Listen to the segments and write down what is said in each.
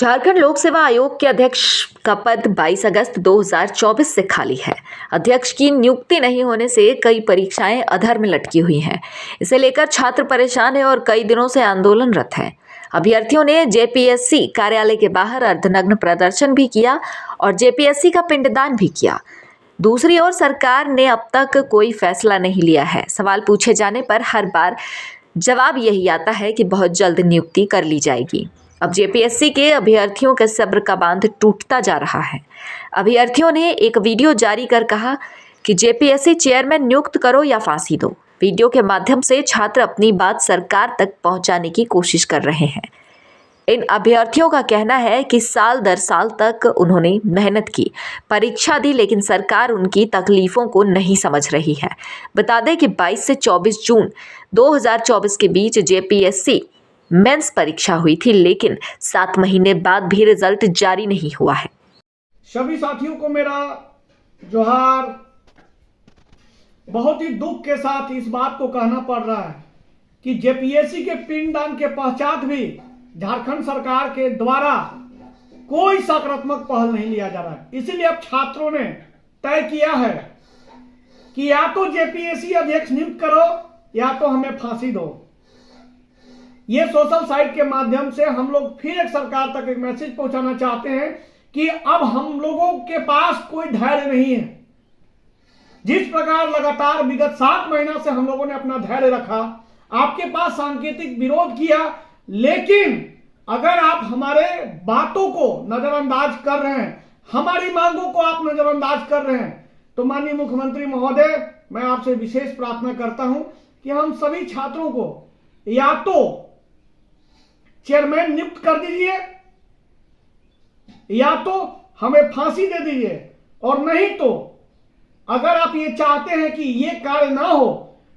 झारखंड लोक सेवा आयोग के अध्यक्ष का पद 22 अगस्त 2024 से खाली है। अध्यक्ष की नियुक्ति नहीं होने से कई परीक्षाएं अधर में लटकी हुई हैं। इसे लेकर छात्र परेशान हैं और कई दिनों से आंदोलनरत हैं। अभ्यर्थियों ने जेपीएससी कार्यालय के बाहर अर्धनग्न प्रदर्शन भी किया और जेपीएससी का पिंडदान भी किया। दूसरी ओर सरकार ने अब तक कोई फैसला नहीं लिया है। सवाल पूछे जाने पर हर बार जवाब यही आता है कि बहुत जल्द नियुक्ति कर ली जाएगी। अब जेपीएससी के अभ्यर्थियों के सब्र का बांध टूटता जा रहा है। अभ्यर्थियों ने एक वीडियो जारी कर कहा कि जेपीएससी चेयरमैन नियुक्त करो या फांसी दो। वीडियो के माध्यम से छात्र अपनी बात सरकार तक पहुंचाने की कोशिश कर रहे हैं। इन अभ्यर्थियों का कहना है कि साल दर साल तक उन्होंने मेहनत की, परीक्षा दी, लेकिन सरकार उनकी तकलीफों को नहीं समझ रही है। बता दें कि 22 से 24 जून 2024 के बीच जेपीएससी मेंस परीक्षा हुई थी, लेकिन 7 महीने बाद भी रिजल्ट जारी नहीं हुआ है। सभी साथियों को मेरा जोहार। बहुत ही दुख के साथ इस बात को कहना पड़ रहा है कि जेपीएससी के पिंडदान के पश्चात भी झारखंड सरकार के द्वारा कोई सकारात्मक पहल नहीं लिया जा रहा है। इसीलिए अब छात्रों ने तय किया है कि या तो जेपीएससी अध्यक्ष नियुक्त करो या तो हमें फांसी दो। ये सोशल साइट के माध्यम से हम लोग फिर एक सरकार तक एक मैसेज पहुंचाना चाहते हैं कि अब हम लोगों के पास कोई धैर्य नहीं है। जिस प्रकार लगातार विगत 7 महीना से हम लोगों ने अपना धैर्य रखा, आपके पास सांकेतिक विरोध किया, लेकिन अगर आप हमारे बातों को नजरअंदाज कर रहे हैं, हमारी मांगों को आप नजरअंदाज कर रहे हैं, तो माननीय मुख्यमंत्री महोदय, मैं आपसे विशेष प्रार्थना करता हूं कि हम सभी छात्रों को या तो चेयरमैन नियुक्त कर दीजिए या तो हमें फांसी दे दीजिए, और नहीं तो अगर आप ये चाहते हैं कि ये कार्य ना हो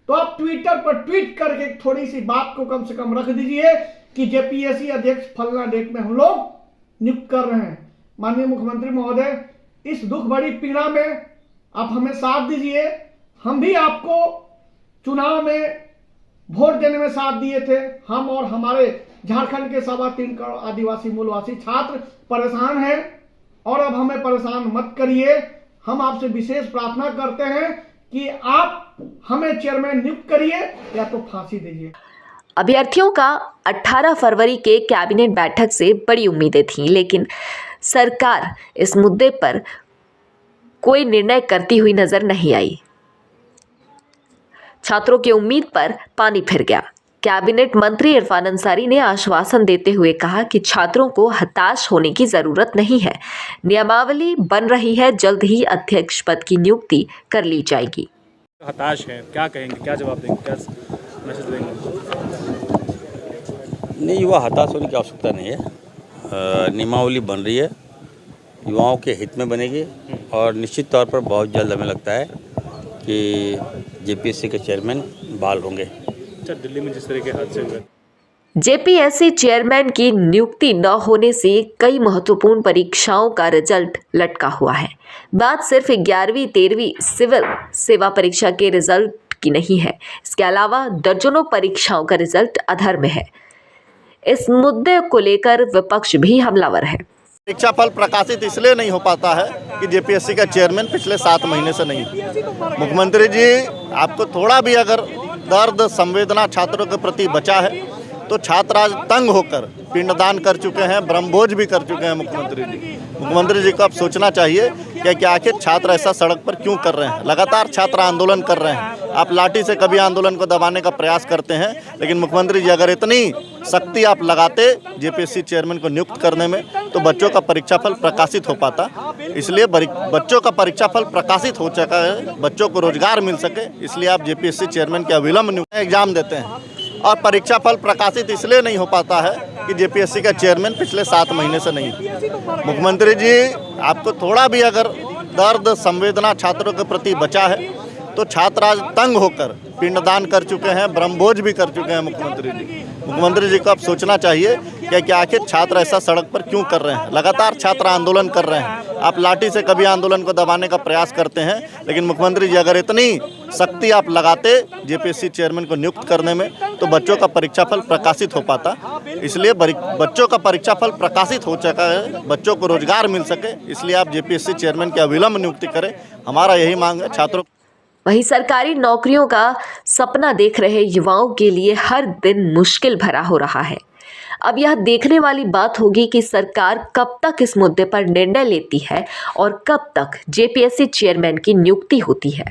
तो आप ट्विटर पर ट्वीट करके थोड़ी सी बात को कम से कम रख दीजिए कि जेपीएससी अध्यक्ष फलना डेट में हम लोग नियुक्त कर रहे हैं। माननीय मुख्यमंत्री महोदय, इस दुख भरी पीड़ा में आप हमें साथ दीजिए। हम भी आपको चुनाव में वोट देने में साथ दिए थे। हम और हमारे झारखंड के 3.25 करोड़ आदिवासी मूलवासी छात्र परेशान हैं, और अब हमें परेशान मत करिए। हम आपसे विशेष प्रार्थना करते हैं कि आप हमें चेयरमैन नियुक्त करिए या तो फांसी दीजिए। अभ्यर्थियों का 18 फरवरी के कैबिनेट बैठक से बड़ी उम्मीदें थीं, लेकिन सरकार इस मुद्दे पर कोई निर्णय करती हुई नजर नहीं आई। छात्रों की उम्मीद पर पानी फिर गया। कैबिनेट मंत्री इरफान अंसारी ने आश्वासन देते हुए कहा कि छात्रों को हताश होने की जरूरत नहीं है, नियमावली बन रही है, जल्द ही अध्यक्ष पद की नियुक्ति कर ली जाएगी। हताश है, क्या कहेंगे, क्या जवाब देंगे, क्या मैसेज देंगे? नहीं, युवा हताश होने की आवश्यकता नहीं है। नियमावली बन रही है, युवाओं के हित में बनेगी, और निश्चित तौर पर बहुत जल्द हमें लगता है कि जेपीएससी के चेयरमैन बहाल होंगे। दिल्ली में जिस तरह के हादसे हुए, जेपीएससी चेयरमैन की नियुक्ति न होने से कई महत्वपूर्ण परीक्षाओं का रिजल्ट लटका हुआ है। बात सिर्फ 11वीं 13वीं सिविल सेवा परीक्षा के रिजल्ट की नहीं है, इसके अलावा दर्जनों परीक्षाओं का रिजल्ट अधर में है। इस मुद्दे को लेकर विपक्ष भी हमलावर है। परीक्षा फल प्रकाशित इसलिए नहीं हो पाता है कि जेपीएससी का चेयरमैन पिछले 7 महीने से नहीं। मुख्यमंत्री जी, आपको थोड़ा भी अगर दर्द संवेदना छात्रों के प्रति बचा है तो छात्र आज तंग होकर पिंडदान कर चुके हैं, ब्रह्मभोज भी कर चुके हैं। मुख्यमंत्री जी को अब सोचना चाहिए कि आखिर छात्र ऐसा सड़क पर क्यों कर रहे हैं। लगातार छात्र आंदोलन कर रहे हैं। आप लाठी से कभी आंदोलन को दबाने का प्रयास करते हैं, लेकिन मुख्यमंत्री जी अगर इतनी सख्ती आप लगाते जेपीएससी चेयरमैन को नियुक्त करने में तो बच्चों का परीक्षाफल प्रकाशित हो पाता। इसलिए बच्चों का परीक्षाफल प्रकाशित हो चुका है, बच्चों को रोजगार मिल सके, इसलिए आप जेपीएससी चेयरमैन के अविलंब एग्जाम देते हैं। और परीक्षा फल प्रकाशित इसलिए नहीं हो पाता है कि जेपीएससी का चेयरमैन पिछले 7 महीने से नहीं। मुख्यमंत्री जी, आपको थोड़ा भी अगर दर्द संवेदना छात्रों के प्रति बचा है तो छात्र आज तंग होकर पिंडदान कर चुके हैं, ब्रह्मभोज भी कर चुके हैं। मुख्यमंत्री जी को अब सोचना चाहिए कि आखिर छात्र ऐसा सड़क पर क्यों कर रहे हैं। लगातार छात्र आंदोलन कर रहे हैं। आप लाठी से कभी आंदोलन को दबाने का प्रयास करते हैं, लेकिन मुख्यमंत्री जी अगर इतनी सख्ती आप लगाते जेपीएससी चेयरमैन को नियुक्त करने में तो बच्चों का परीक्षाफल प्रकाशित हो पाता। इसलिए बच्चों का परीक्षाफल प्रकाशित हो चुका है, बच्चों को रोजगार मिल सके, इसलिए आप जेपीएससी चेयरमैन की अविलंब नियुक्ति करें। हमारा यही मांग है। छात्रों वहीं सरकारी नौकरियों का सपना देख रहे युवाओं के लिए हर दिन मुश्किल भरा हो रहा है। अब यह देखने वाली बात होगी कि सरकार कब तक इस मुद्दे पर निर्णय लेती है और कब तक जेपीएससी चेयरमैन की नियुक्ति होती है।